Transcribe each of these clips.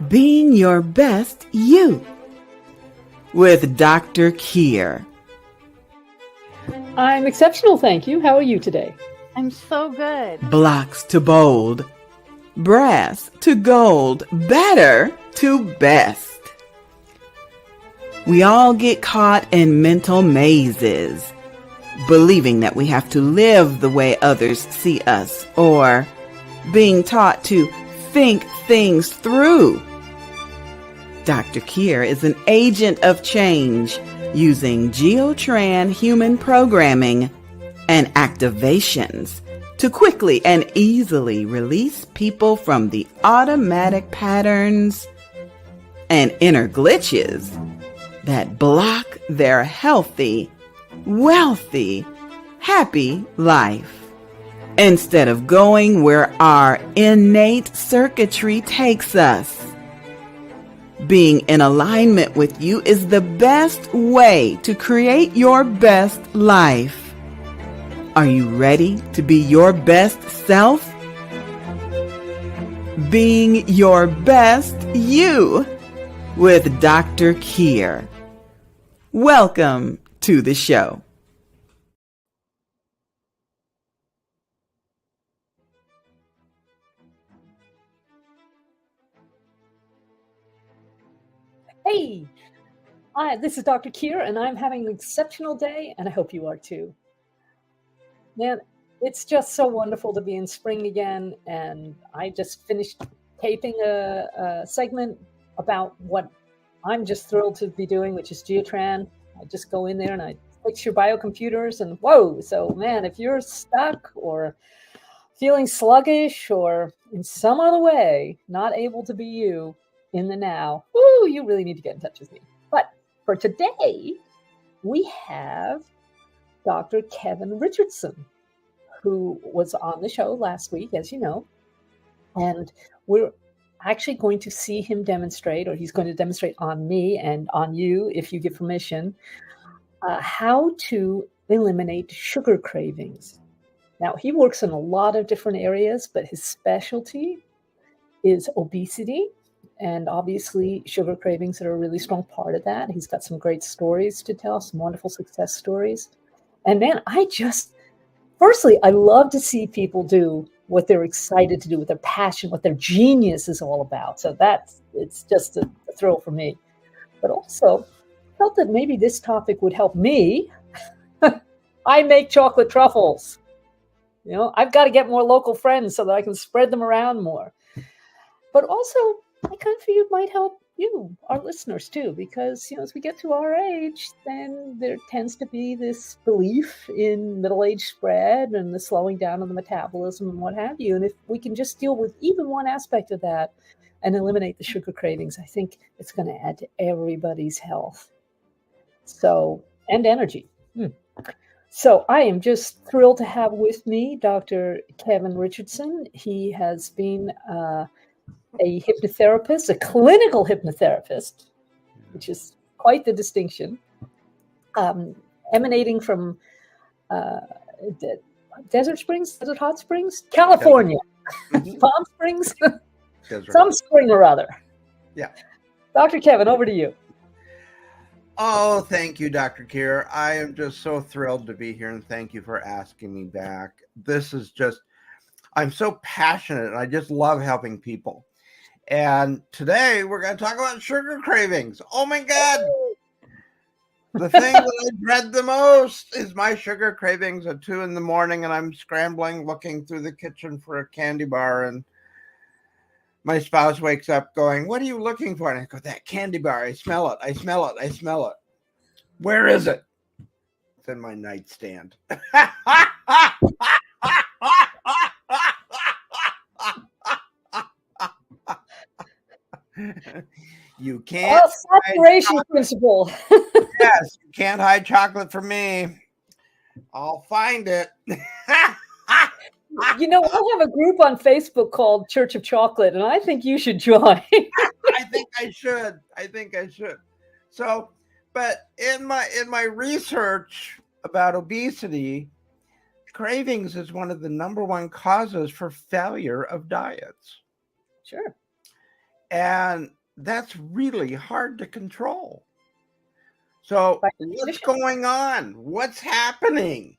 Being Your Best You with Dr. Kyre. I'm exceptional, thank you. How are you today? I'm so good. Blocks to bold, brass to gold, better to best. We all get caught in mental mazes, believing that we have to live the way others see us, or being taught to think things through. Dr. Kyre is an agent of change using Geotran human programming and activations to quickly and easily release people from the automatic patterns and inner glitches that block their healthy, wealthy, happy life. Instead of going where our innate circuitry takes us. Being in alignment with you is the best way to create your best life. Are you ready to be your best self? Being Your Best You with Dr. Kyre. Welcome to the show. Hey, this is Dr. Kyre, and I'm having an exceptional day, and I hope you are too. Man, it's just so wonderful to be in spring again, and I just finished taping a segment about what I'm just thrilled to be doing, which is Geotran. I just go in there and I fix your biocomputers, and whoa! So, man, if you're stuck or feeling sluggish or in some other way not able to be you in the now, you really need to get in touch with me. But for today, we have Dr. Kevin Richardson, who was on the show last week, as you know, and we're actually going to see him demonstrate, or he's going to demonstrate on me and on you, if you give permission, how to eliminate sugar cravings. Now, he works in a lot of different areas, but his specialty is obesity. And obviously, sugar cravings are a really strong part of that. He's got some great stories to tell, some wonderful success stories. And man, firstly, I love to see people do what they're excited to do, with their passion, what their genius is all about. So it's just a thrill for me. But also, I felt that maybe this topic would help me. I make chocolate truffles. You know, I've got to get more local friends so that I can spread them around more. But also, I kind of feel it might help you, our listeners, too, because, as we get to our age, then there tends to be this belief in middle-age spread and the slowing down of the metabolism and what have you. And if we can just deal with even one aspect of that and eliminate the sugar cravings, I think it's going to add to everybody's health. So, and energy. So I am just thrilled to have with me Dr. Kevin Richardson. He has been a hypnotherapist, a clinical hypnotherapist, which is quite the distinction, emanating from Desert Hot Springs, California, Palm Springs, some spring or other. Yeah. Dr. Kevin, over to you. Oh, thank you, Dr. Kyre. I am just so thrilled to be here, and thank you for asking me back. I'm so passionate, and I just love helping people. And today we're going to talk about sugar cravings. Oh my God. The thing that I dread the most is my sugar cravings at 2 a.m, and I'm scrambling, looking through the kitchen for a candy bar. And my spouse wakes up going, "What are you looking for?" And I go, "That candy bar. I smell it. I smell it. I smell it. Where is it?" It's in my nightstand. You can't. Separation principle. Yes, you can't hide chocolate from me. I'll find it. I have a group on Facebook called Church of Chocolate, and I think you should join. I think I should. So, but in my research about obesity, cravings is one of the number one causes for failure of diets. Sure. And that's really hard to control. So By what's definition. going on? What's happening?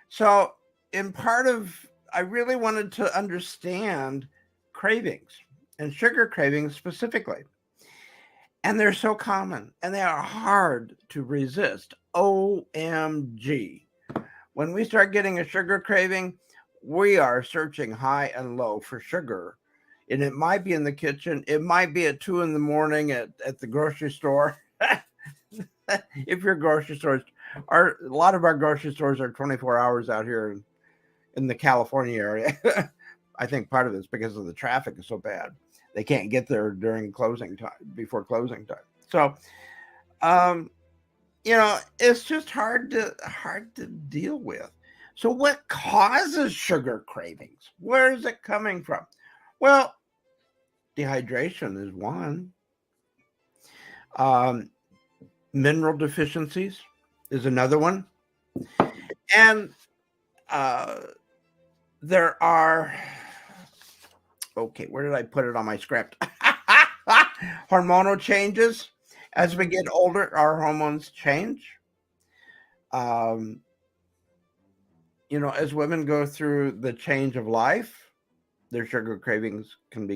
So I really wanted to understand cravings and sugar cravings specifically. And they're so common and they are hard to resist. OMG. When we start getting a sugar craving, we are searching high and low for sugar. And it might be in the kitchen. It might be at 2 a.m. at the grocery store. If your grocery stores a lot of our grocery stores are 24 hours out here in the California area. I think part of it's because of the traffic is so bad. They can't get there during closing time, before closing time. So, it's just hard to deal with. So what causes sugar cravings? Where is it coming from? Well, dehydration is one. Mineral deficiencies is another one. And there are, okay, where did I put it on my script? Hormonal changes. As we get older, our hormones change. As women go through the change of life, their sugar cravings can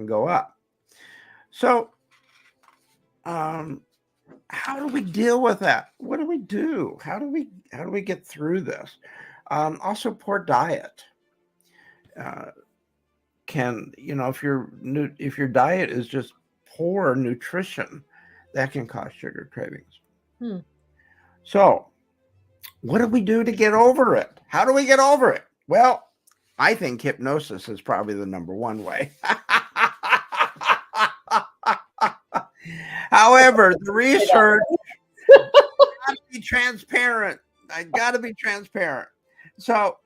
go up. So, how do we deal with that? What do we do? How do we get through this? Also, poor diet. If your diet is just poor nutrition, that can cause sugar cravings. So, what do we do to get over it? How do we get over it? Well, I think hypnosis is probably the number one way. However, the research, gotta be transparent. I gotta be transparent. So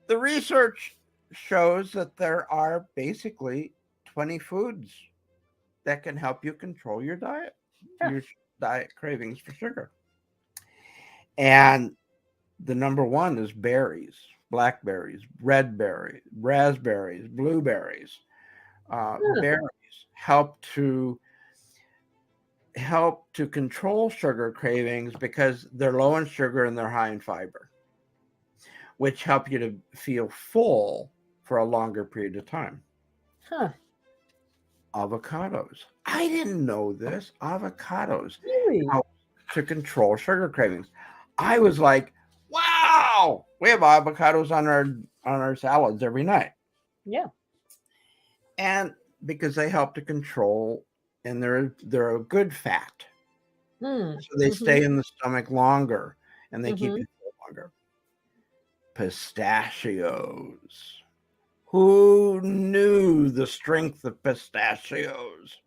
the research shows that there are basically 20 foods that can help you control your diet, your diet cravings for sugar. And the number one is berries, blackberries, red berries, raspberries, blueberries. Berries help to control sugar cravings because they're low in sugar and they're high in fiber, which help you to feel full for a longer period of time. Avocados. I didn't know this. Avocados Really? help to control sugar cravings. I was like, wow, we have avocados on our salads every night. Yeah. And because they help to control, and they're a good fat. So they stay in the stomach longer and they keep you full longer. Pistachios. Who knew the strength of pistachios?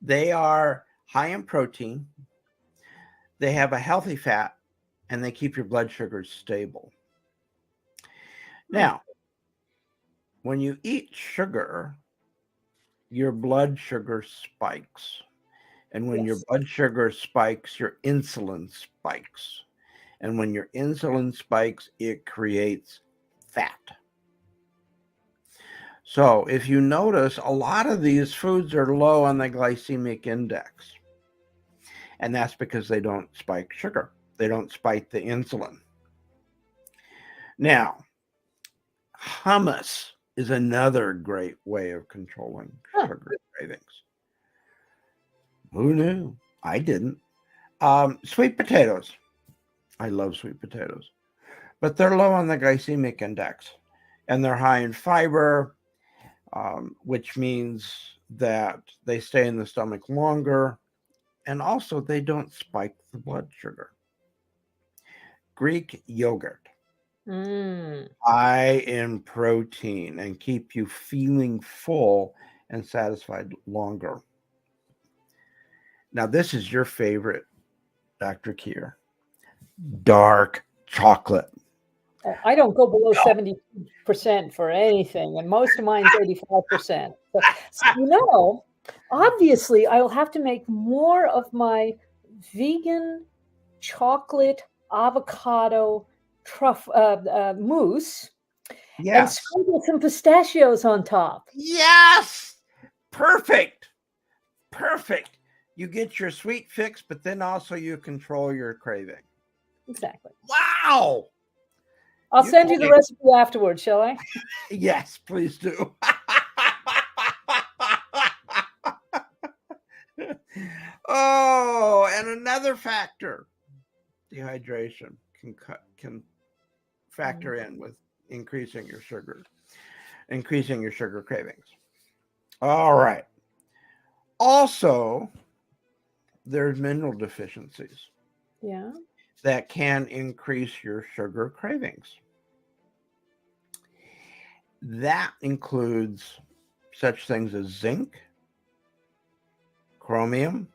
They are high in protein. They have a healthy fat and they keep your blood sugars stable. Now, when you eat sugar, your blood sugar spikes. And when your blood sugar spikes, your insulin spikes. And when your insulin spikes, it creates fat. So if you notice, a lot of these foods are low on the glycemic index. And that's because they don't spike sugar. They don't spike the insulin. Now, hummus is another great way of controlling sugar cravings. Who knew? I didn't. Sweet potatoes. I love sweet potatoes. But they're low on the glycemic index. And they're high in fiber, which means that they stay in the stomach longer. And also, they don't spike the blood sugar. Greek yogurt. High in protein and keep you feeling full and satisfied longer. Now, this is your favorite, Dr. Kyre. Dark chocolate. I don't go below 70% for anything, and most of mine's 85%. So, obviously, I'll have to make more of my vegan chocolate avocado mousse and sprinkle some pistachios on top. Yes! Perfect. perfect. You get your sweet fix, but then also you control your craving. Exactly. Wow. I'll You send you the told me- recipe afterwards, shall I? Yes, please do. Oh, and another factor, dehydration can factor in with increasing your sugar cravings. All right. Also, there's mineral deficiencies Yeah. that can increase your sugar cravings. That includes such things as zinc, chromium,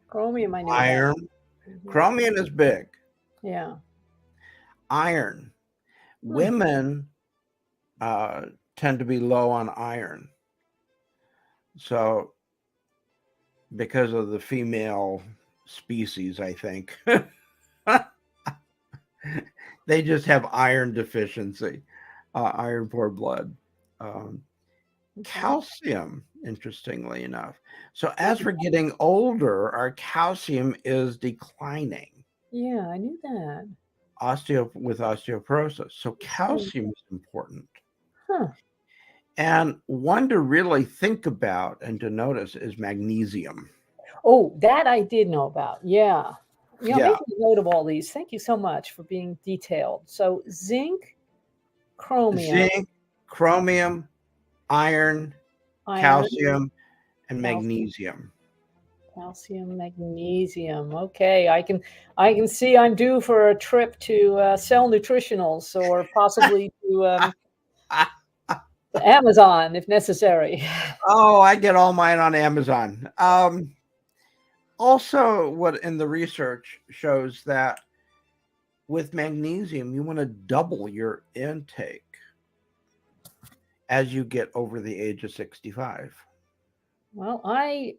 Chromium, I knew iron. that. Chromium is big. Yeah. Iron. Women tend to be low on iron. So, because of the female species, I think, they just have iron deficiency, iron poor blood. Calcium, interestingly enough. So as we're getting older, our calcium is declining. Yeah, I knew that. With osteoporosis. So calcium is important. Huh. And one to really think about and to notice is magnesium. Oh, that I did know about. Yeah. Yeah. Making a note of all these. Thank you so much for being detailed. So zinc, chromium, Iron, calcium, and magnesium. Calcium, magnesium. Okay, I can see I'm due for a trip to Cell Nutritionals or possibly to Amazon if necessary. Oh, I get all mine on Amazon. Also, what in the research shows that with magnesium, you want to double your intake as you get over the age of 65. Well, I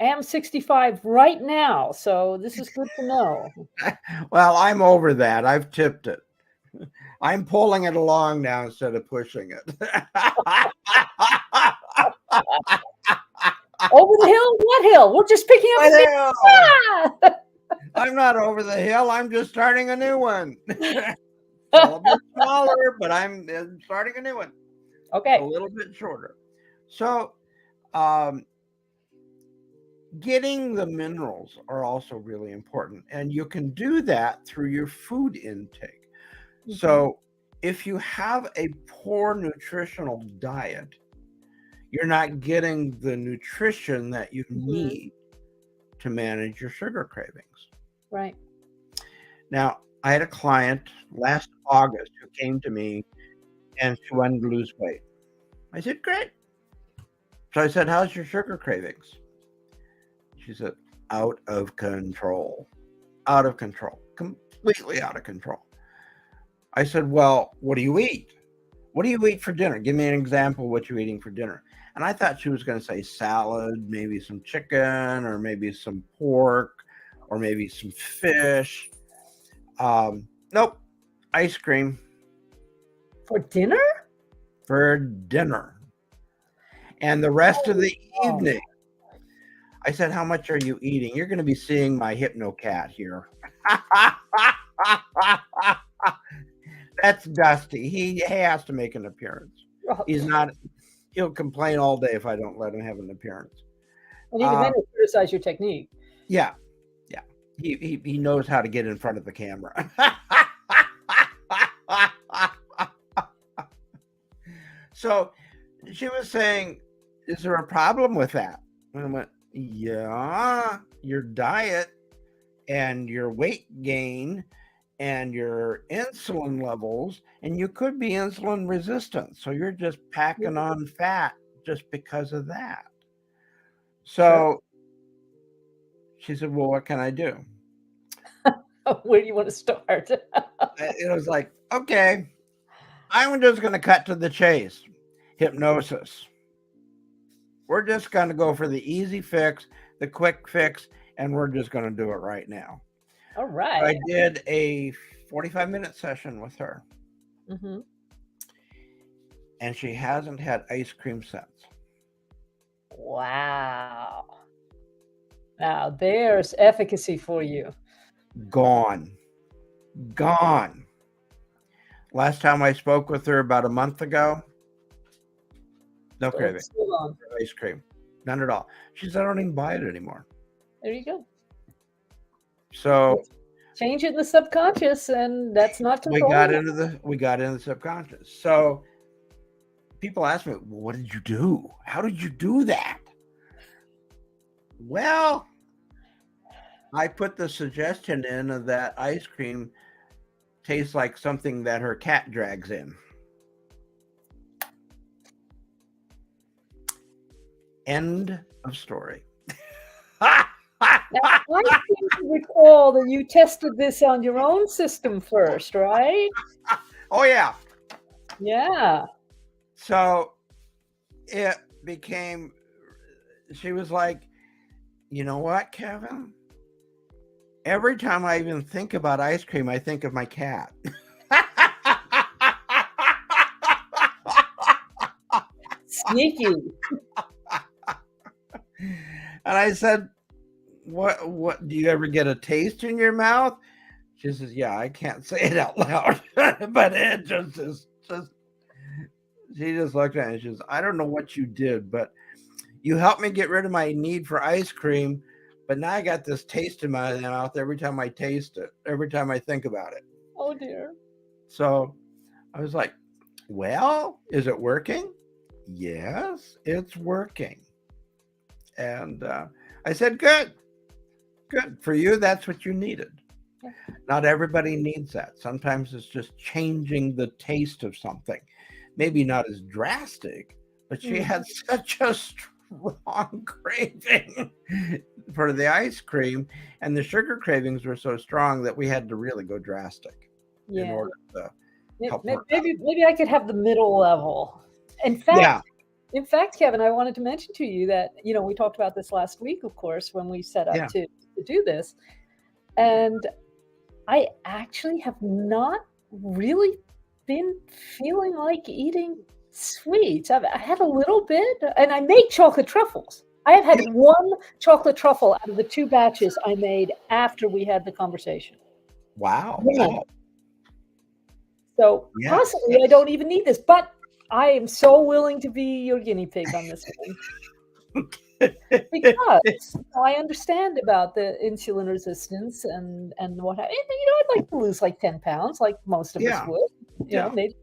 am 65 right now, so this is good to know. Well, I'm over that. I've tipped it. I'm pulling it along now instead of pushing it. Over the hill? What hill? We're just picking up What speed. I'm not over the hill. I'm just starting a new one. It's a little bit smaller, but I'm starting a new one. Okay. A little bit shorter. So, getting the minerals are also really important. And you can do that through your food intake. Mm-hmm. So, if you have a poor nutritional diet, you're not getting the nutrition that you need to manage your sugar cravings. Right. Now, I had a client last August who came to me and she wanted to lose weight. I said, great. So I said, how's your sugar cravings? She said, out of control. Out of control. Completely out of control. I said, well, what do you eat? What do you eat for dinner? Give me an example of what you're eating for dinner. And I thought she was going to say salad, maybe some chicken, or maybe some pork, or maybe some fish. Nope. Ice cream. For dinner? For dinner. And the rest of the evening, I said, how much are you eating? You're going to be seeing my hypno cat here. That's Dusty. He has to make an appearance. He's not, he'll complain all day if I don't let him have an appearance. And even then, he'll criticize your technique. Yeah. Yeah. He knows how to get in front of the camera. So she was saying, is there a problem with that? And I went, yeah, your diet and your weight gain and your insulin levels, and you could be insulin resistant. So you're just packing on fat just because of that. So she said, well, what can I do? Where do you want to start? It was like, okay, I'm just going to cut to the chase. Hypnosis. We're just going to go for the easy fix, the quick fix, and we're just going to do it right now. All right. So I did a 45-minute session with her. Mm-hmm. And she hasn't had ice cream since. Wow. Now, there's efficacy for you. Gone. Gone. Last time I spoke with her about a month ago, no craving. Still gone. Ice cream. None at all. She said, I don't even buy it anymore. There you go. So change it in the subconscious, and that's not we got into the subconscious. So people ask me, well, what did you do? How did you do that? Well, I put the suggestion in of that ice cream tastes like something that her cat drags in. End of story. Now, I seem to recall that you tested this on your own system first, right? Oh, yeah. Yeah. So it became, she was like, you know what, Kevin? Every time I even think about ice cream, I think of my cat. Sneaky. And I said, what do you ever get a taste in your mouth? She says, yeah, I can't say it out loud, but it just she just looked at me and she says, I don't know what you did, but you helped me get rid of my need for ice cream, but now I got this taste in my mouth every time I taste it, every time I think about it. Oh dear. So I was like, well, is it working? Yes, it's working. And I said, good for you. That's what you needed. Yeah. Not everybody needs that. Sometimes it's just changing the taste of something. Maybe not as drastic, but she had such a strong craving for the ice cream, and the sugar cravings were so strong that we had to really go drastic in order to help her. Maybe I could have the middle level. In fact, Kevin, I wanted to mention to you that, we talked about this last week, of course, when we set up to do this. And I actually have not really been feeling like eating sweets. I had a little bit, and I make chocolate truffles. I have had one chocolate truffle out of the 2 batches I made after we had the conversation. Wow. Yeah. So possibly I don't even need this, but I am so willing to be your guinea pig on this one. Because I understand about the insulin resistance and what I'd like to lose like 10 pounds, like most of us would. Maybe.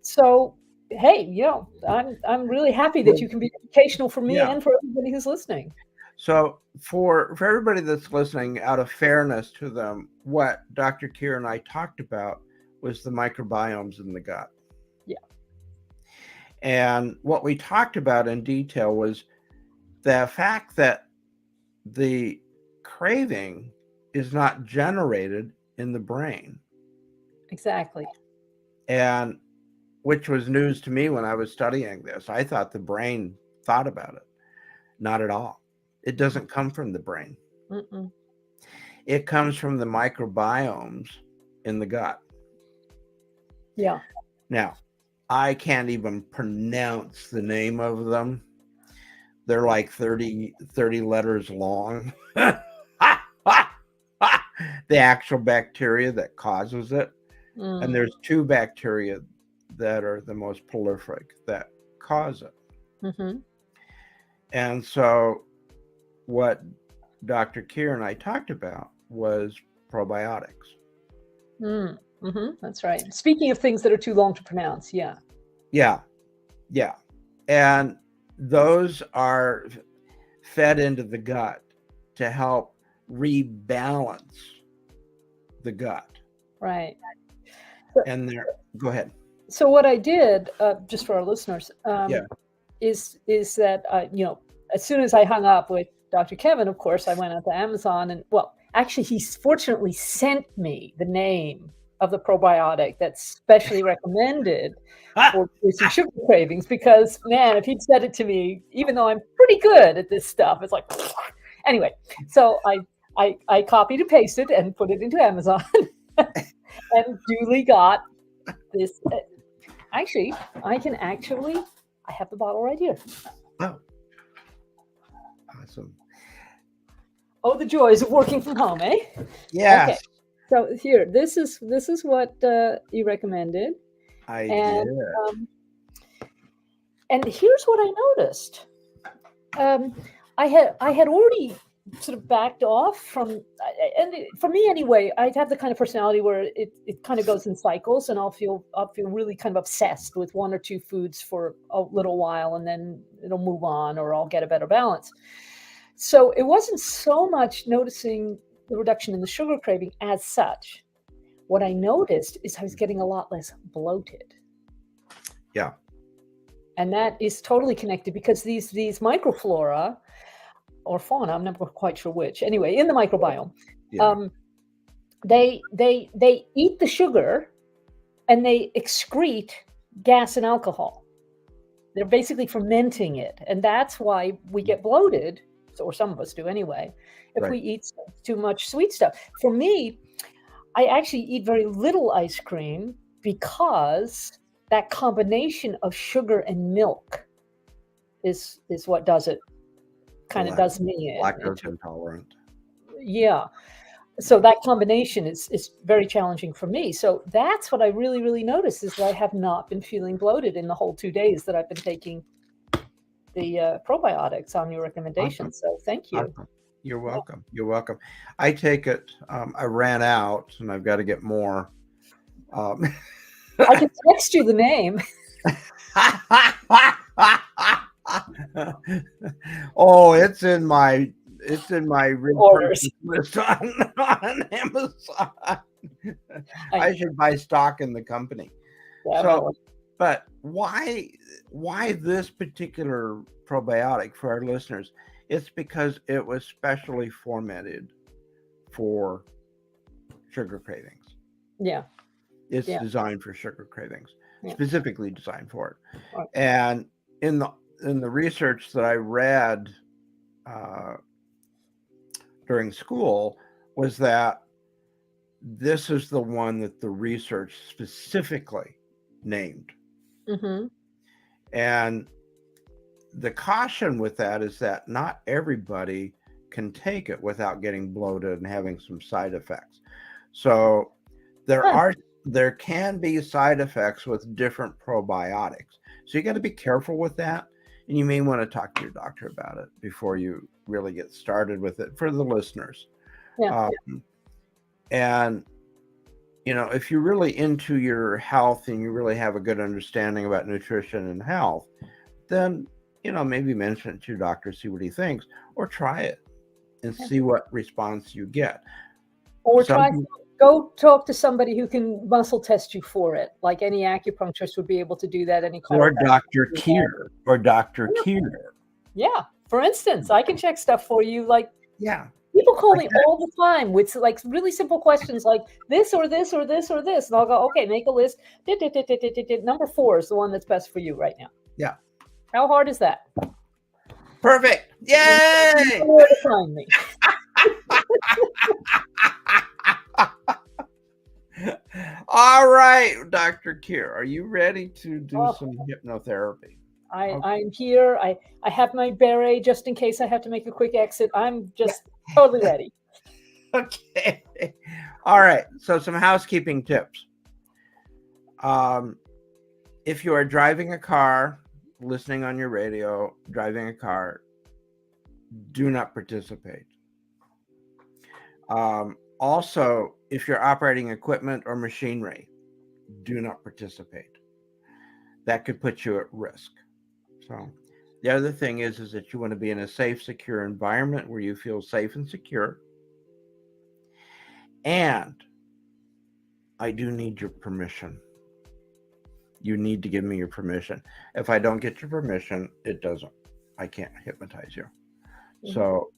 So hey, I'm really happy that you can be educational for me and for everybody who's listening. So for everybody that's listening, out of fairness to them, what Dr. Kyre and I talked about was the microbiomes in the gut. Yeah. And what we talked about in detail was the fact that the craving is not generated in the brain. Exactly. And which was news to me when I was studying this. I thought the brain thought about it. Not at all. It doesn't come from the brain. Mm-mm. It comes from the microbiomes in the gut. Yeah. Now, I can't even pronounce the name of them. They're like 30 letters long. The actual bacteria that causes it. And there's 2 bacteria that are the most prolific that cause it. Mm-hmm. And so what Dr. Kyre and I talked about was probiotics. Mm-hmm. That's right. Speaking of things that are too long to pronounce, yeah. And those are fed into the gut to help rebalance the gut. Right. And go ahead. So what I did, just for our listeners, is that as soon as I hung up with Dr. Kevin, of course, I went out to Amazon and actually, he fortunately sent me the name of the probiotic that's specially recommended for reducing sugar cravings. Because man, if he'd said it to me, even though I'm pretty good at this stuff, it's like anyway. So I copied and pasted and put it into Amazon, and duly got this. Actually, I have the bottle right here. Oh, awesome. Oh, the joys of working from home, eh? Yes, Okay. So here, this is what you recommended, I and did. um, and here's what I noticed. Um, I had already sort of backed off from, for me anyway, I have the kind of personality where it kind of goes in cycles, and I'll feel really kind of obsessed with one or two foods for a little while, and then it'll move on, or I'll get a better balance. So it wasn't so much noticing the reduction in the sugar craving as such. What I noticed is I was getting a lot less bloated. Yeah. And that is totally connected because these microflora or fauna, I'm never quite sure which. Anyway, in the microbiome, Yeah. they eat the sugar and they excrete gas and alcohol. They're basically fermenting it, and that's why we get bloated, or some of us do anyway, if we eat too much sweet stuff. For me, I actually eat very little ice cream because that combination of sugar and milk is what does it. Kind of does me in. Lactose intolerant. Yeah. So that combination is very challenging for me. So that's what I really, really noticed, is that I have not been feeling bloated in the whole 2 days that I've been taking the probiotics on your recommendation. Awesome. So thank you. Awesome. You're welcome. You're welcome. I take it. I ran out, and I've got to get more. I can text you the name. Oh, it's in my Orders list on Amazon. I should buy stock in the company. Definitely. So, but why this particular probiotic for our listeners? It's because it was specially formatted for sugar cravings. Yeah. It's designed for sugar cravings, specifically designed for it. Right. And in the research that I read during school was that this is the one that the research specifically named. Mm-hmm. And the caution with that is that not everybody can take it without getting bloated and having some side effects. So there can be side effects with different probiotics. So you got to be careful with that. And you may want to talk to your doctor about it before you really get started with it, for the listeners. Yeah. And, if you're really into your health and you really have a good understanding about nutrition and health, then, maybe mention it to your doctor, see what he thinks, or try it and see what response you get. Or go talk to somebody who can muscle test you for it, like any acupuncturist would be able to do that. Or Dr. Kyre. Yeah. For instance, I can check stuff for you. Yeah. People call me all the time with really simple questions like this or this or this or this. And I'll go, okay, make a list. Number 4 is the one that's best for you right now. Yeah. How hard is that? Perfect. Yay! You know where to find me. All right, Dr. Kyre, are you ready to do some hypnotherapy? I'm here. I have my beret just in case I have to make a quick exit. I'm just totally ready. Okay. All right. So some housekeeping tips. If you are driving a car, listening on your radio, driving a car, do not participate. Also, if you're operating equipment or machinery, do not participate. That could put you at risk. So the other thing is that you want to be in a safe, secure environment where you feel safe and secure. And I do need your permission. You need to give me your permission. If I don't get your permission, I can't hypnotize you. Mm-hmm. So,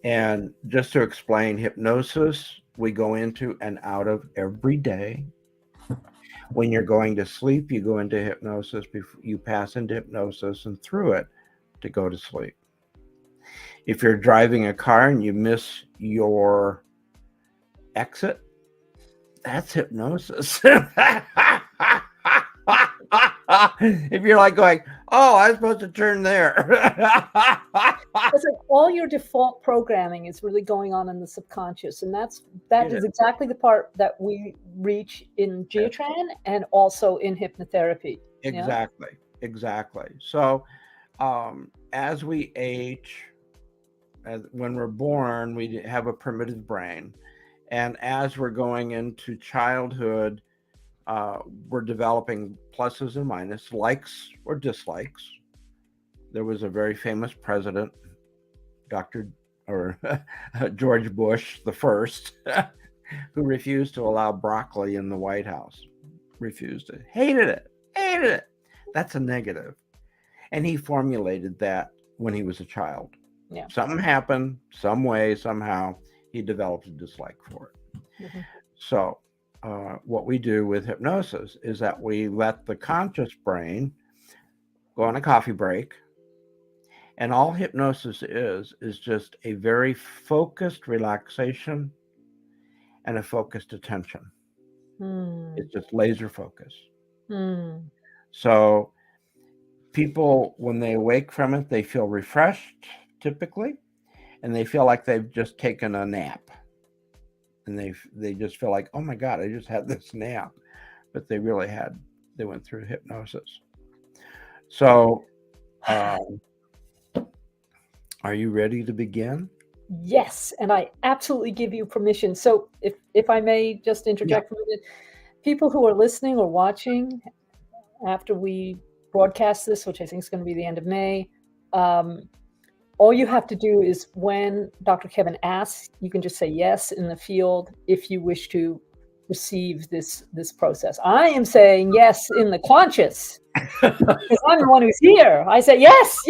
and just to explain, hypnosis, we go into and out of every day. When you're going to sleep, you go into hypnosis, you pass into hypnosis and through it to go to sleep. If you're driving a car and you miss your exit, that's hypnosis. If you're like going, oh, I was supposed to turn there. It's like all your default programming is really going on in the subconscious, and that It is is. exactly the part that we reach in Geotran and also in hypnotherapy. Yeah. Exactly. So, as we age, when we're born, we have a primitive brain. And as we're going into childhood, we're developing pluses and minuses, likes or dislikes. There was a very famous president, Dr. or George Bush the first, who refused to allow broccoli in the White House. Refused it. Hated it. That's a negative. And he formulated that when he was a child. Yeah. Something happened, some way, somehow, he developed a dislike for it. Mhm. So, what we do with hypnosis is that we let the conscious brain go on a coffee break. And all hypnosis is just a very focused relaxation and a focused attention. It's just laser focus. So, people, when they awake from it, they feel refreshed typically, and they feel like they've just taken a nap. And they just feel like, oh my God, I just had this nap. But they went through hypnosis. So, are you ready to begin? Yes, and I absolutely give you permission. So if I may just interject for a minute, people who are listening or watching after we broadcast this, which I think is going to be the end of May, all you have to do is when Dr. Kevin asks, you can just say yes in the field if you wish to receive this process. I am saying yes in the conscious because I'm the one who's here. I say yes.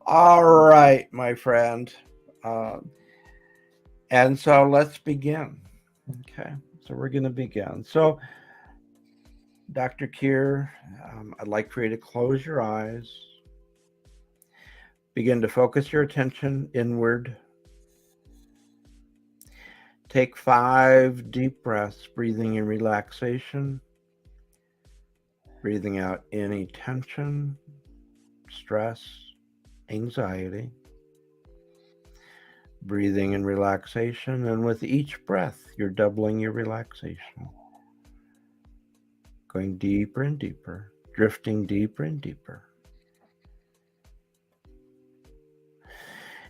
All right, my friend. And so let's begin. Okay, so we're going to begin. So, Dr. Kyre, I'd like for you to close your eyes. Begin to focus your attention inward. Take 5 deep breaths, breathing in relaxation, breathing out any tension, stress, anxiety. Breathing in relaxation, and with each breath, you're doubling your relaxation. Going deeper and deeper, drifting deeper and deeper.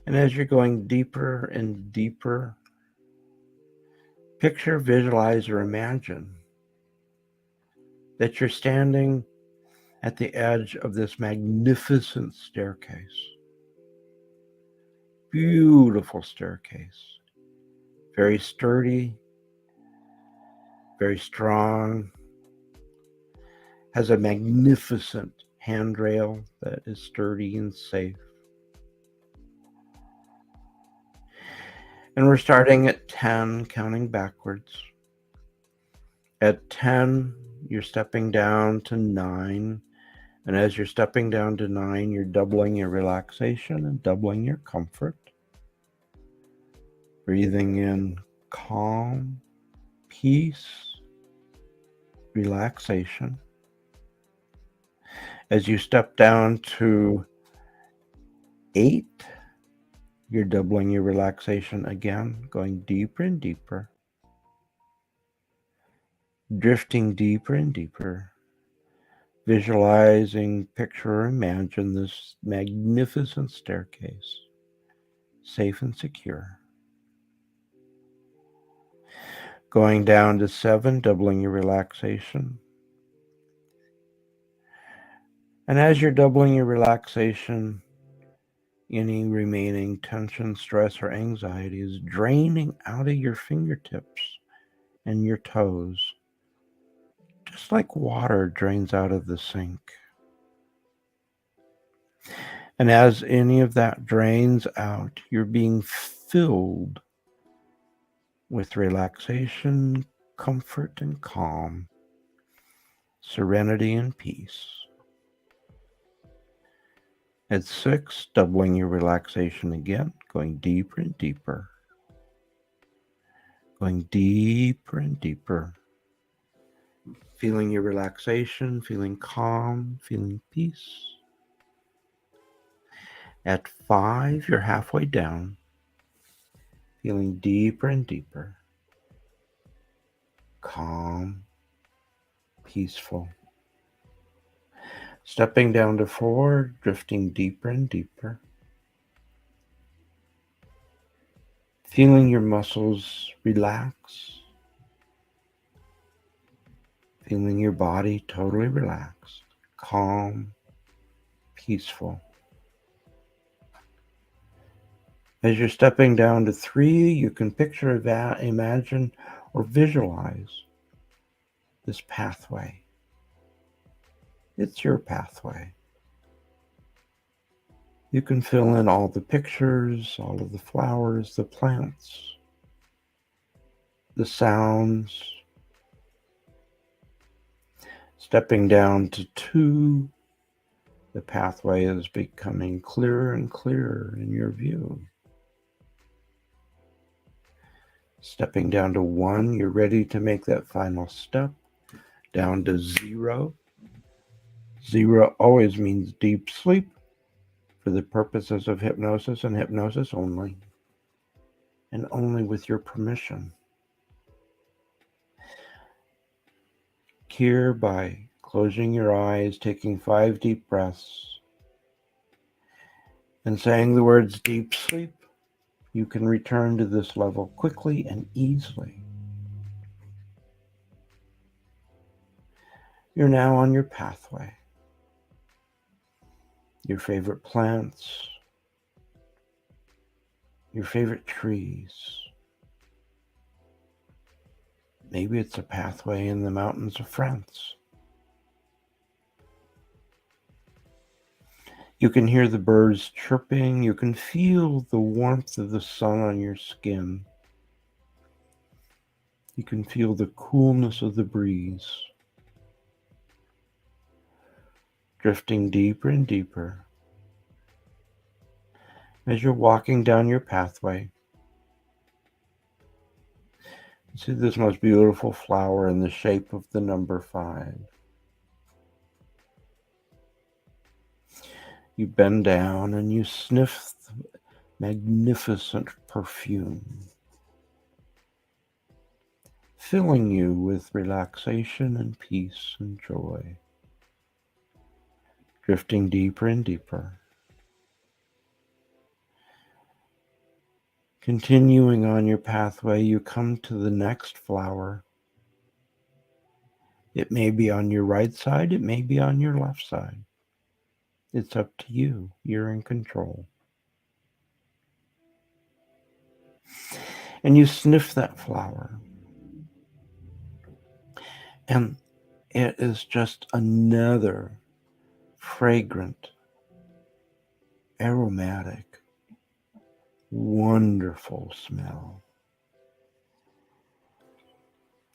And as you're going deeper and deeper, picture, visualize, or imagine that you're standing at the edge of this magnificent staircase. Beautiful staircase. Very sturdy, very strong. Has a magnificent handrail that is sturdy and safe. And we're starting at 10, counting backwards. At 10, you're stepping down to 9. And as you're stepping down to 9, you're doubling your relaxation and doubling your comfort. Breathing in calm, peace, relaxation. As you step down to 8, you're doubling your relaxation again, going deeper and deeper, drifting deeper and deeper, visualizing, picture, or imagine this magnificent staircase, safe and secure. Going down to 7, doubling your relaxation. And as you're doubling your relaxation, any remaining tension, stress, or anxiety is draining out of your fingertips and your toes, just like water drains out of the sink. And as any of that drains out, you're being filled with relaxation, comfort, and calm, serenity, and peace. At 6, doubling your relaxation again, going deeper and deeper. Going deeper and deeper. feeling your relaxation, feeling calm, feeling peace. At 5, you're halfway down, feeling deeper and deeper, calm, peaceful. Stepping down to 4, drifting deeper and deeper. Feeling your muscles relax. Feeling your body totally relaxed, calm, peaceful. As you're stepping down to 3, you can picture, imagine, or visualize this pathway. It's your pathway. You can fill in all the pictures, all of the flowers, the plants, the sounds. Stepping down to 2, the pathway is becoming clearer and clearer in your view. Stepping down to 1, you're ready to make that final step. Down to 0. 0 always means deep sleep for the purposes of hypnosis and hypnosis only, and only with your permission. Here, by closing your eyes, taking 5 deep breaths, and saying the words deep sleep, you can return to this level quickly and easily. You're now on your pathway. Your favorite plants, your favorite trees. Maybe it's a pathway in the mountains of France. You can hear the birds chirping. You can feel the warmth of the sun on your skin. You can feel the coolness of the breeze. Drifting deeper and deeper. As you're walking down your pathway, you see this most beautiful flower in the shape of the number 5. You bend down and you sniff the magnificent perfume, filling you with relaxation and peace and joy. Drifting deeper and deeper. Continuing on your pathway, you come to the next flower. It may be on your right side, it may be on your left side. It's up to you. You're in control. And you sniff that flower. And it is just another fragrant, aromatic, wonderful smell.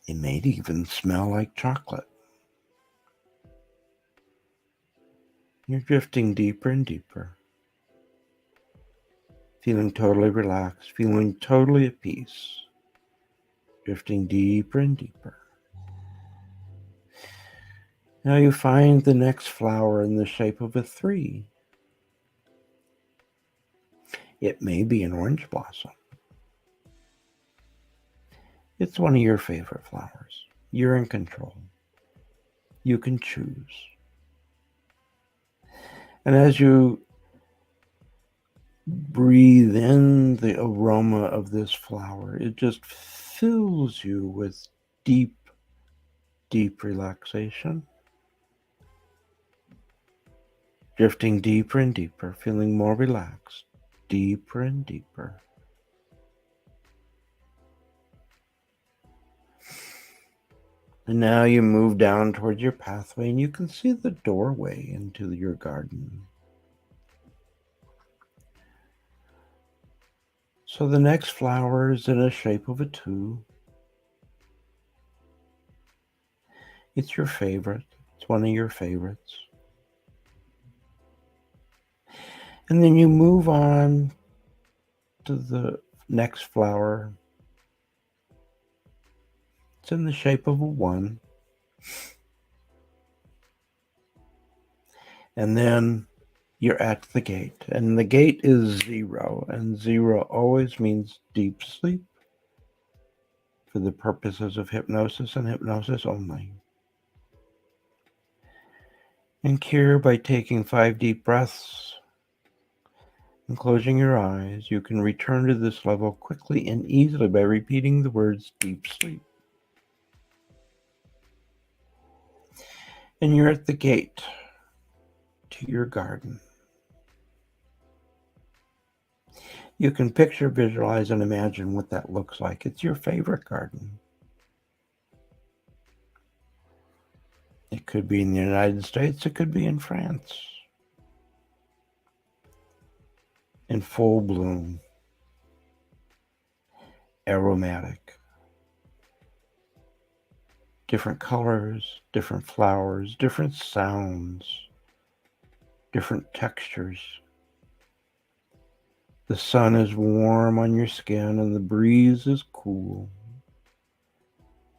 It may even smell like chocolate. You're drifting deeper and deeper, feeling totally relaxed, feeling totally at peace, drifting deeper and deeper. Now you find the next flower in the shape of a 3. It may be an orange blossom. It's one of your favorite flowers. You're in control. You can choose. And as you breathe in the aroma of this flower, it just fills you with deep, deep relaxation. Drifting deeper and deeper, feeling more relaxed, deeper and deeper. And now you move down towards your pathway and you can see the doorway into your garden. So the next flower is in a shape of a 2. It's your favorite. It's one of your favorites. And then you move on to the next flower. It's in the shape of a 1. And then you're at the gate, and the gate is 0, and 0 always means deep sleep for the purposes of hypnosis and hypnosis only. And Kyre, by taking 5 deep breaths and closing your eyes, you can return to this level quickly and easily by repeating the words deep sleep. And you're at the gate to your garden. You can picture, visualize, and imagine what that looks like. It's your favorite garden. It could be in the United States. It could be in France. In full bloom. Aromatic. Different colors, different flowers, different sounds, different textures. The sun is warm on your skin and the breeze is cool.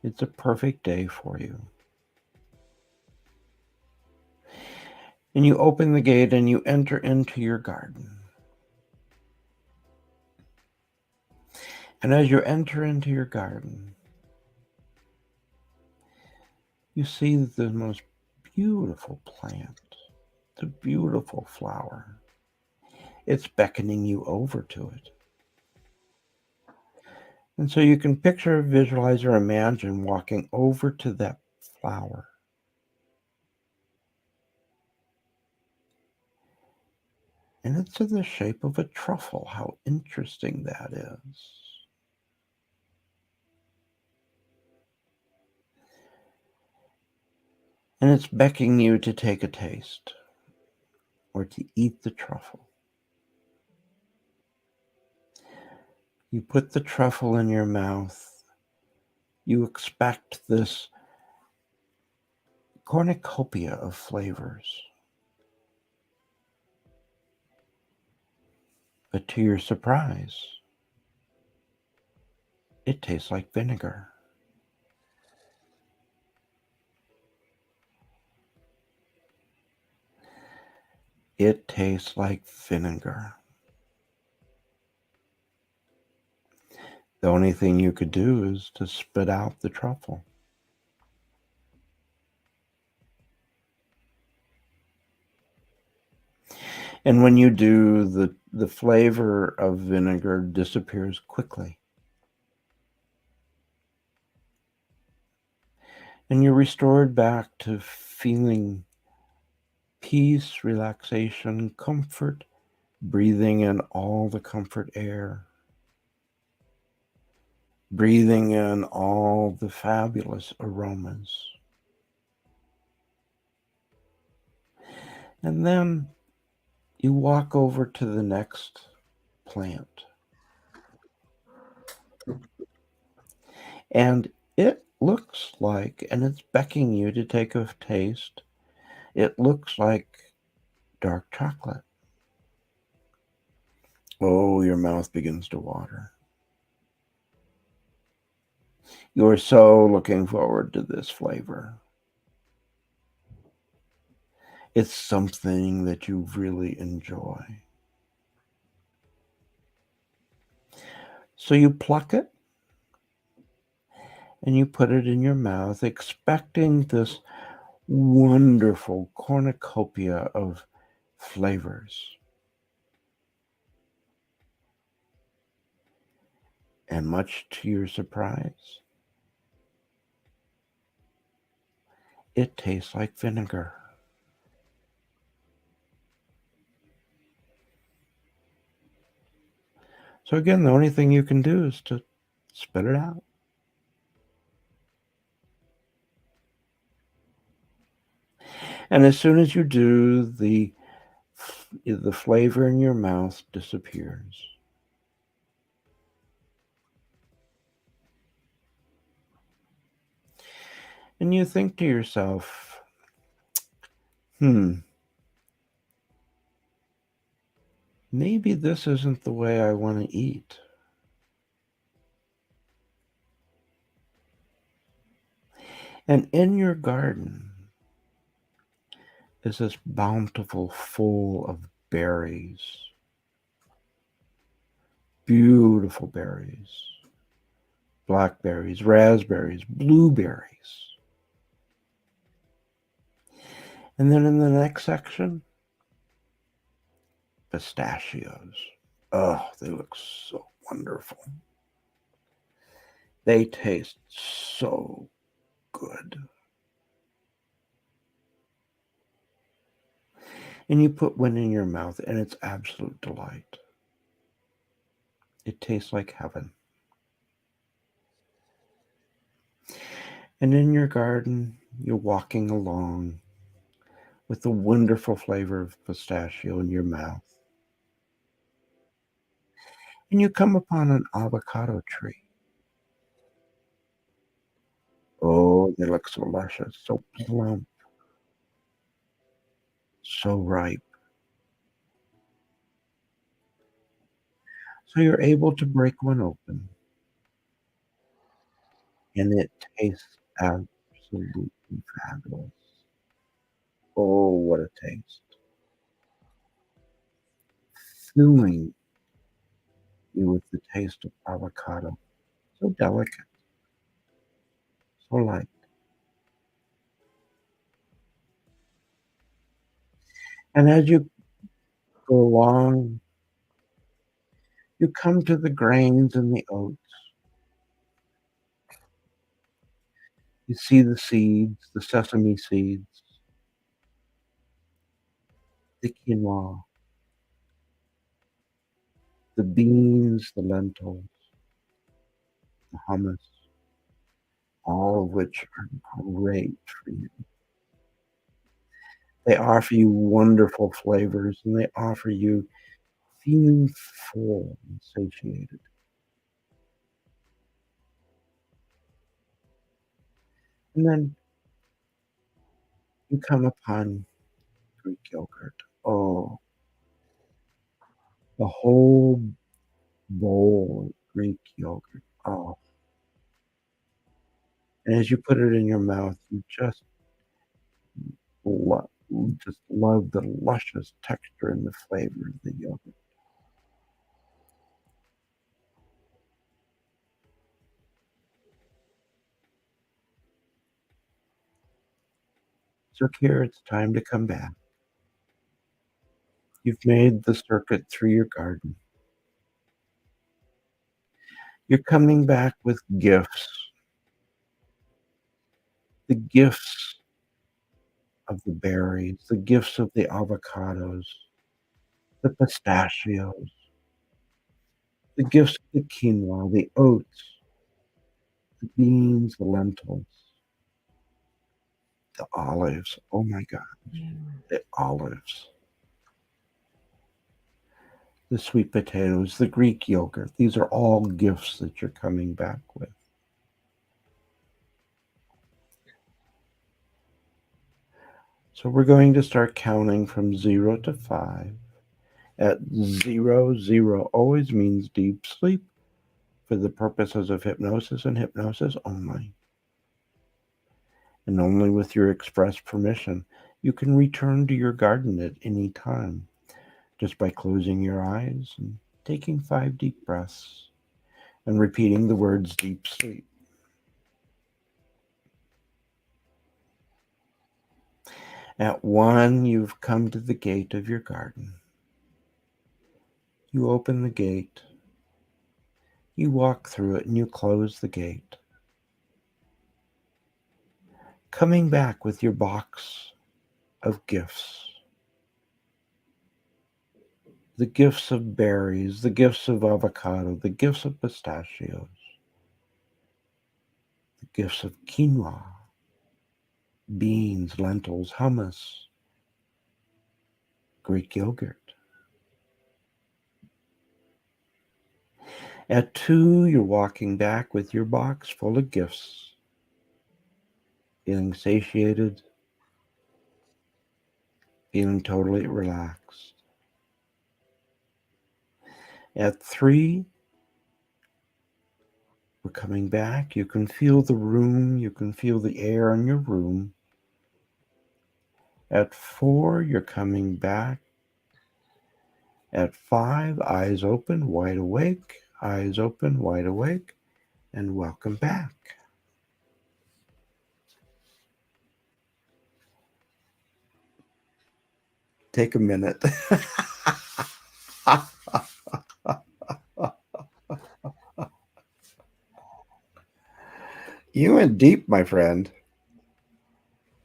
It's a perfect day for you. And you open the gate and you enter into your garden. And as you enter into your garden, you see the most beautiful plant, the beautiful flower. It's beckoning you over to it. And so you can picture, visualize, or imagine walking over to that flower. And it's in the shape of a truffle. How interesting that is. And it's beckoning you to take a taste or to eat the truffle. You put the truffle in your mouth. You expect this cornucopia of flavors. But to your surprise, it tastes like vinegar. It tastes like vinegar. The only thing you could do is to spit out the truffle. And when you do, the flavor of vinegar disappears quickly. And you're restored back to feeling peace, relaxation, comfort, breathing in all the comfort air. Breathing in all the fabulous aromas. And then you walk over to the next plant. And it looks like, and it's beckoning you to take a taste, it looks like dark chocolate. Oh, your mouth begins to water. You're so looking forward to this flavor. It's something that you really enjoy. So you pluck it and you put it in your mouth, expecting this wonderful cornucopia of flavors. And much to your surprise, it tastes like vinegar. So again, the only thing you can do is to spit it out. And as soon as you do, the flavor in your mouth disappears. And you think to yourself, maybe this isn't the way I want to eat. And in your garden, is this bountiful full of berries. Beautiful berries. Blackberries, raspberries, blueberries. And then in the next section, pistachios. Oh, they look so wonderful. They taste so good. And you put one in your mouth and it's absolute delight. It tastes like heaven. And in your garden, you're walking along with the wonderful flavor of pistachio in your mouth. And you come upon an avocado tree. Oh, they look so luscious, so plump, so ripe. So you're able to break one open, and it tastes absolutely fabulous. Oh, what a taste. Filling you with the taste of avocado. So delicate, so light. And as you go along, you come to the grains and the oats. You see the seeds, the sesame seeds, the quinoa, the beans, the lentils, the hummus, all of which are great for you. They offer you wonderful flavors and they offer you feeling full and satiated. And then you come upon Greek yogurt. Oh, the whole bowl of Greek yogurt. Oh, and as you put it in your mouth, you lo- just love the luscious texture and the flavor of the yogurt. So here it's time to come back. You've made the circuit through your garden. You're coming back with gifts. The gifts of the berries, the gifts of the avocados, the pistachios, the gifts of the quinoa, the oats, the beans, the lentils, the olives. Oh my God, the olives, the sweet potatoes, the Greek yogurt. These are all gifts that you're coming back with. So we're going to start counting from 0 to 5. At 0, 0 always means deep sleep for the purposes of hypnosis and hypnosis only. And only with your express permission, you can return to your garden at any time just by closing your eyes and taking 5 deep breaths and repeating the words deep sleep. At 1, you've come to the gate of your garden. You open the gate, you walk through it, and you close the gate. Coming back with your box of gifts. The gifts of berries, the gifts of avocado, the gifts of pistachios, the gifts of quinoa, beans, lentils, hummus, Greek yogurt. At 2, you're walking back with your box full of gifts, feeling satiated, feeling totally relaxed. At 3, we're coming back. You can feel the room, you can feel the air in your room. At 4, you're coming back. At 5, eyes open, wide awake, eyes open, wide awake, and welcome back. Take a minute. You went deep, my friend.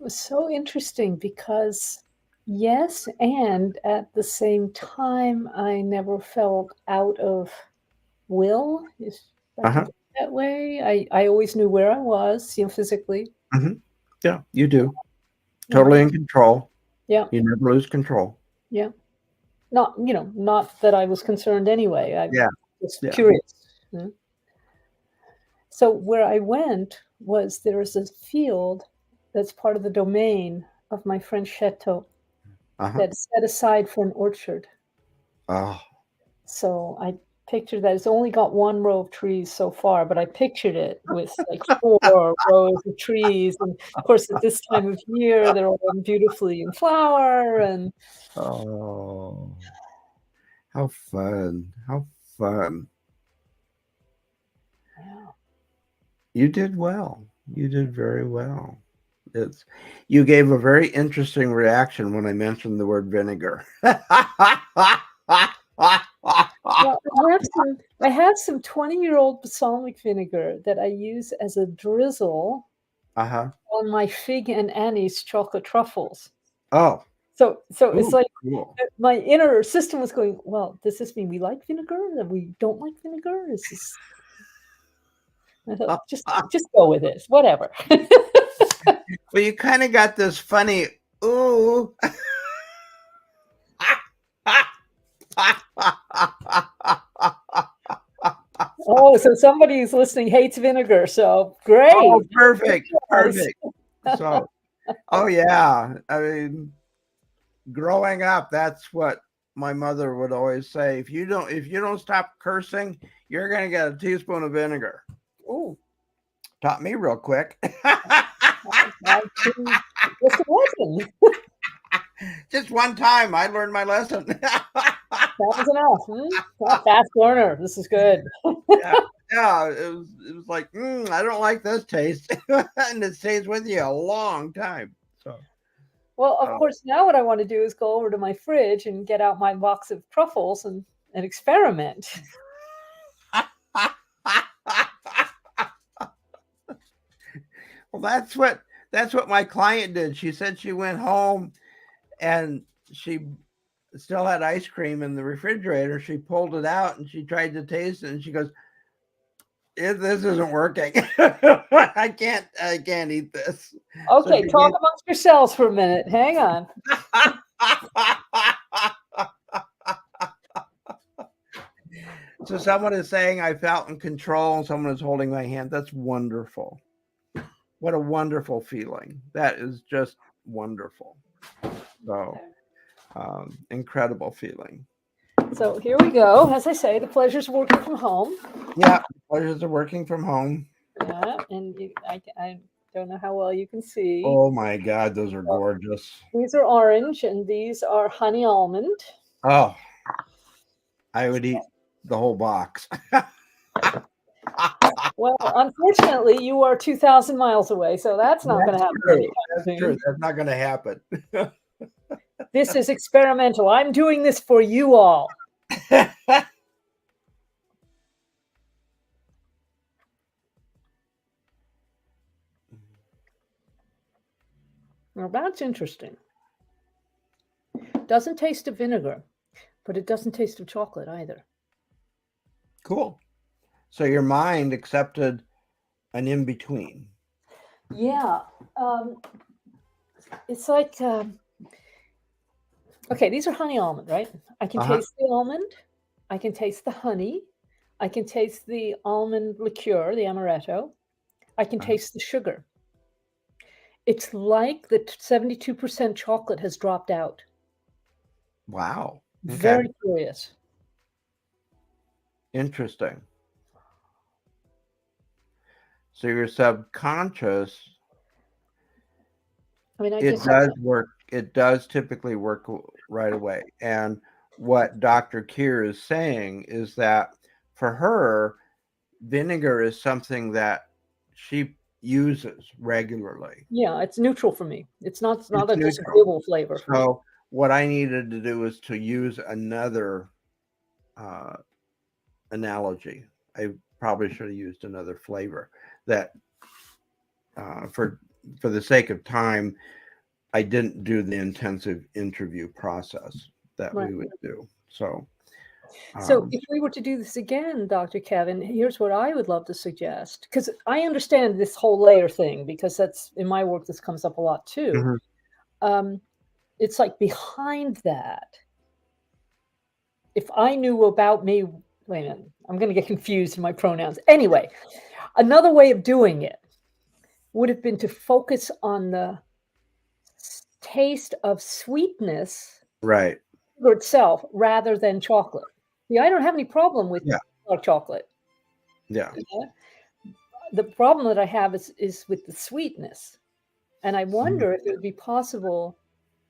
It was so interesting because, yes, and at the same time, I never felt out of will, if I can Uh-huh. put it that way. I always knew where I was, physically. Mm-hmm. Yeah, you do. Yeah. Totally in control. Yeah. You never lose control. Yeah. Not, not that I was concerned anyway. I was curious. So where I went was there's a field that's part of the domain of my French chateau that's set aside for an orchard. Oh. So I pictured that. It's only got one row of trees so far, but I pictured it with like 4 rows of trees. And of course, at this time of year, they're all beautifully in flower. And oh, how fun. How fun. yeah. You did well. You did very well. You gave a very interesting reaction when I mentioned the word vinegar. Well, I have some 20-year-old balsamic vinegar that I use as a drizzle on my fig and anise chocolate truffles. Oh. So it's like cool. My inner system was going, well, does this mean we like vinegar? That we don't like vinegar? Is this... I thought, just go with it. Whatever. Well, you kind of got this funny, ooh. Oh, so somebody who's listening hates vinegar. So great. Oh, perfect. So, oh yeah. I mean, growing up, that's what my mother would always say. If you don't stop cursing, you're gonna get a teaspoon of vinegar. Oh, taught me real quick. What's the lesson? Just one time, I learned my lesson. That was enough. Fast learner. This is good. Yeah. It was like, I don't like this taste, and it stays with you a long time. So, well, of course, now what I want to do is go over to my fridge and get out my box of truffles and experiment. Well, that's what my client did. She said she went home and she still had ice cream in the refrigerator. She pulled it out and she tried to taste it, and she goes, "This isn't working. I can't eat this." Okay, so talk amongst yourselves for a minute. Hang on. So someone is saying I felt in control and someone is holding my hand. That's wonderful. What a wonderful feeling. That is just wonderful. So incredible feling. So here we go. As I say, the pleasures of working from home. Yeah, pleasures of working from home. Yeah, and I don't know how well you can see. Oh my God, those are gorgeous. These are orange and these are honey almond. Oh, I would eat the whole box. Well, unfortunately, you are 2,000 miles away, so that's not going to happen. That's true. That's not going to happen. This is experimental. I'm doing this for you all. Now that's interesting. Doesn't taste of vinegar, but it doesn't taste of chocolate either. Cool. So your mind accepted an in-between. Yeah. It's like, okay, these are honey almond, right? I can taste the almond. I can taste the honey. I can taste the almond liqueur, the amaretto. I can taste the sugar. It's like the 72% chocolate has dropped out. Wow. Okay. Very curious. Interesting. So your subconscious, it does work it does typically work right away. And what Dr. Kyre is saying is that for her, vinegar is something that she uses regularly. Yeah, it's neutral for me. It's not It's a neutral. disagreeable flavor for me. So what I needed to do was to use another uh, analogy. I probably should have used another flavor that for the sake of time, I didn't do the intensive interview process that Right. we would do. So, So if we were to do this again, Dr. Kevin, here's what I would love to suggest, because I understand this whole layer thing, because that's in my work, this comes up a lot too. mhm. It's like behind that, if I knew about me, wait a minute, I'm going to get confused in my pronouns. Anyway, another way of doing it would have been to focus on the taste of sweetness Right. for itself rather than chocolate. See, I don't have any problem with Yeah. dark chocolate. Yeah. Yeah? The problem that I have is with the sweetness. And I wonder if it would be possible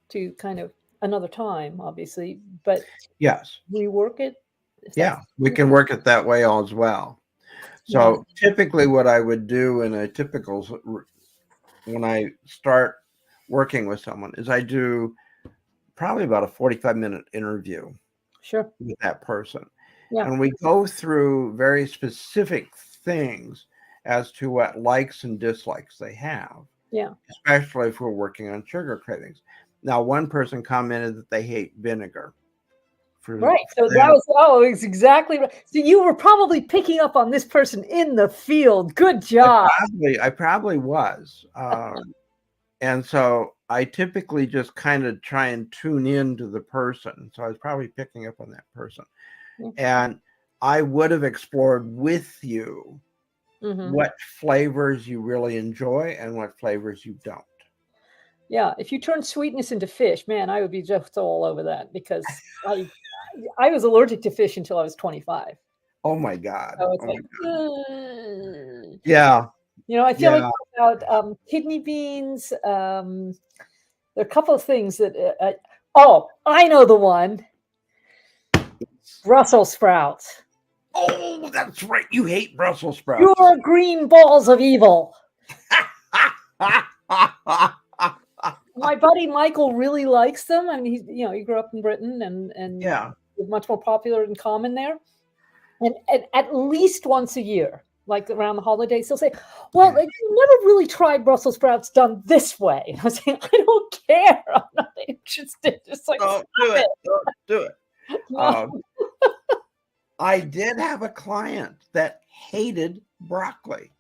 to kind of another time, obviously, but Yes. rework it. If Yeah. that's We can work it that way as well. So typically what I would do in a typical, when I start working with someone, is I do probably about a 45-minute interview sure. with that person. Yeah. And we go through very specific things as to what likes and dislikes they have, Yeah. especially if we're working on sugar cravings. Now, one person commented that they hate vinegar. Right. So that was exactly right. So you were probably picking up on this person in the field. Good job. I probably was. And so I typically just kind of try and tune into the person. So I was probably picking up on that person. And I would have explored with you what flavors you really enjoy and what flavors you don't. Yeah. If you turn sweetness into fish, man, I would be just all over that, because I was allergic to fish until I was 25. Oh my God. So it's Oh like, my God. Yeah. you know, I feel like about kidney beans. There are a couple of things that. Oh, I know the one. Brussels sprouts. Oh, that's right. You hate Brussels sprouts. You're green balls of evil. My buddy Michael really likes them. I mean, he grew up in Britain, and yeah, much more popular and common there. And at least once a year, like around the holidays, he'll say, "Well, you never really tried Brussels sprouts done this way." I was saying, "I don't care. I'm not interested. Just like, don't do it. Don't do it." No. I did have a client that hated broccoli.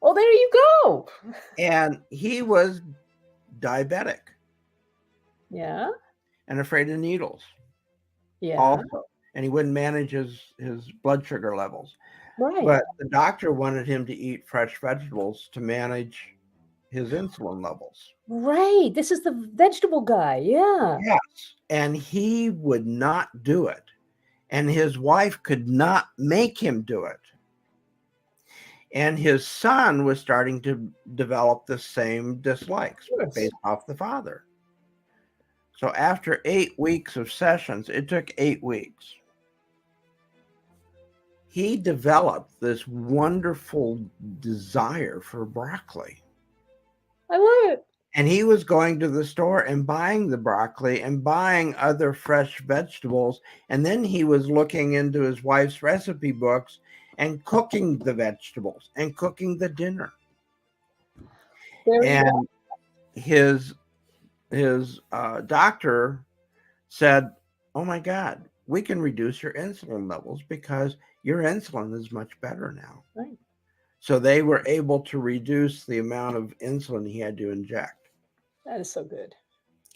Well, there you go. And he was diabetic. Yeah. And afraid of needles. Yeah. Also. And he wouldn't manage his blood sugar levels. Right. But the doctor wanted him to eat fresh vegetables to manage his insulin levels. Right. This is the vegetable guy. Yeah. Yes. And he would not do it. And his wife could not make him do it. And his son was starting to develop the same dislikes based off the father. So after 8 weeks of sessions, it took 8 weeks. He developed this wonderful desire for broccoli. I love it. And he was going to the store and buying the broccoli and buying other fresh vegetables. And then he was looking into his wife's recipe books and cooking the vegetables and cooking the dinner. And his doctor said, "Oh my God, we can reduce your insulin levels because your insulin is much better now." Right. So they were able to reduce the amount of insulin he had to inject. That is so good.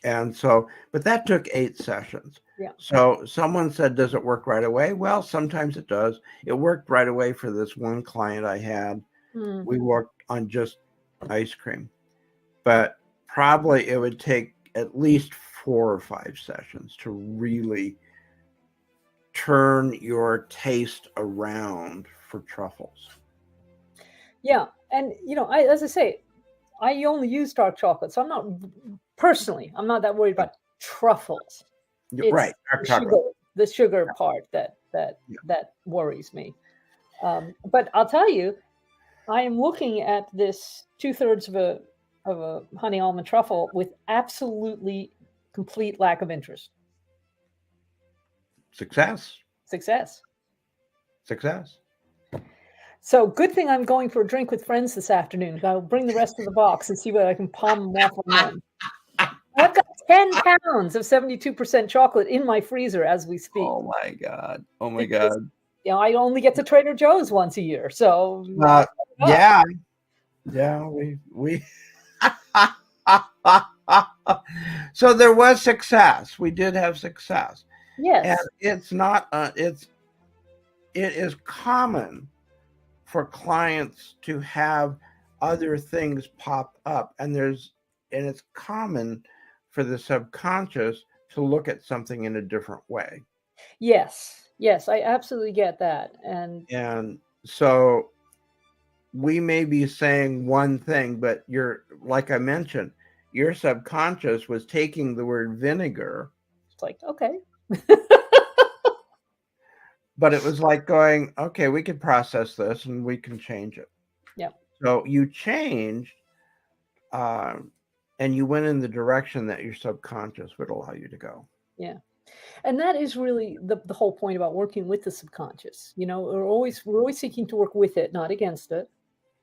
And so, but that took 8 sessions. Yeah. So someone said, does it work right away? Well, sometimes it does. It worked right away for this one client I had. We worked on just ice cream, but probably it would take at least 4 or 5 sessions to really turn your taste around for truffles. Yeah. And, as I say, I only use dark chocolate, so I'm not personally, I'm not that worried about truffles. It's Right. Dark chocolate. the sugar part that worries me. But I'll tell you, I am looking at this 2/3 of a honey almond truffle with absolutely complete lack of interest. Success. So good thing I'm going for a drink with friends this afternoon. I'll bring the rest of the box and see what I can palm them off on them. I've got 10 pounds of 72% chocolate in my freezer as we speak. Oh my God. You know, I only get to Trader Joe's once a year, so yeah, we so there was success. We did have success. yes, And it's not it is common for clients to have other things pop up, and it's common for the subconscious to look at something in a different way. yes, I absolutely get that, and So we may be saying one thing, but like I mentioned, your subconscious was taking the word vinegar. it's like, okay. But it was like going, okay, we could process this and we can change it. Yeah. So you changed, and you went in the direction that your subconscious would allow you to go. Yeah. And that is really the whole point about working with the subconscious. You know, we're always seeking to work with it, not against it.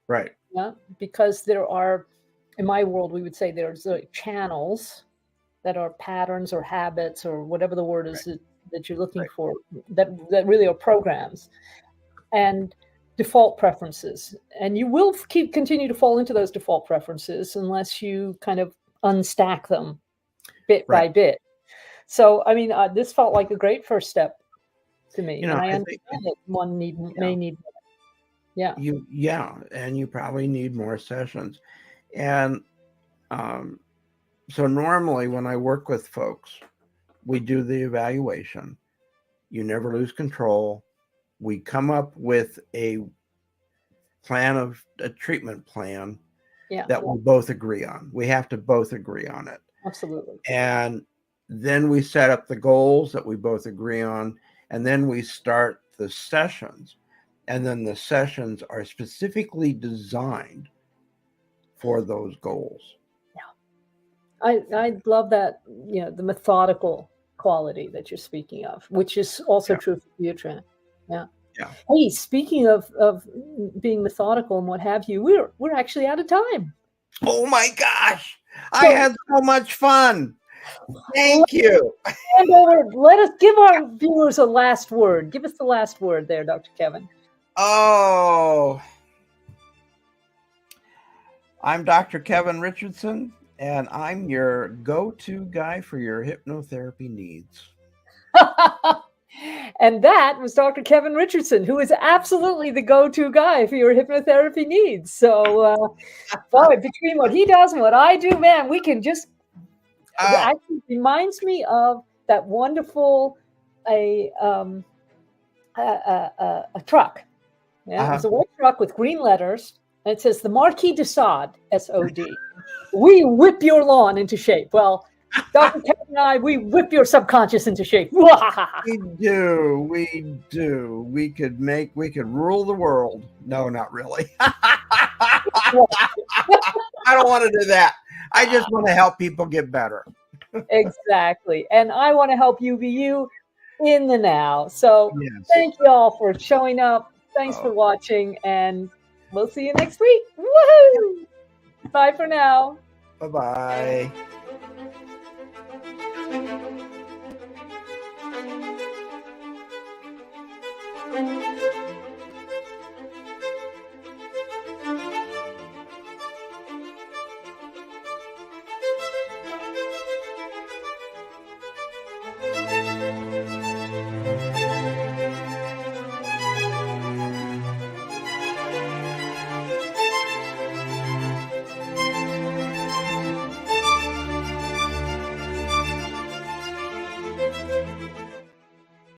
Right. Yeah. Because there are, in my world, we would say there's channels that are patterns or habits or whatever the word is that you're looking for, that really are programs and default preferences. And you will continue to fall into those default preferences unless you kind of unstack them bit by bit. So, I mean, this felt like a great first step to me. You know, and I think understand that one may need more. Yeah. And you probably need more sessions. And so normally when I work with folks, we do the evaluation. You never lose control. We come up with a treatment plan that we both agree on. We have to both agree on it. Absolutely. And then we set up the goals that we both agree on, and then we start the sessions. And then the sessions are specifically designed for those goals. Yeah. I love that, you know, the methodical quality that you're speaking of, which is also true for Butrans. Yeah. Yeah. Hey, speaking of being methodical and what have you, we're actually out of time. Oh my gosh. I had so much fun. Thank you. And let us give our viewers a last word. Give us the last word there, Dr. Kevin. Oh, I'm Dr. Kevin Richardson, and I'm your go-to guy for your hypnotherapy needs. And that was Dr. Kevin Richardson, who is absolutely the go-to guy for your hypnotherapy needs. So, boy, between what he does and what I do, man, we can just... It actually reminds me of that wonderful a truck. Yeah, it was a white truck with green letters, and it says the Marquis de Sade, S-O-D. We whip your lawn into shape. Well, Dr. Kevin and I, we whip your subconscious into shape. We do. We could rule the world. No, not really. I don't want to do that. I just want to help people get better. Exactly. And I want to help you be you in the now. So Thank you all for showing up. Thanks for watching, and we'll see you next week. Woohoo! Bye for now. Bye-bye.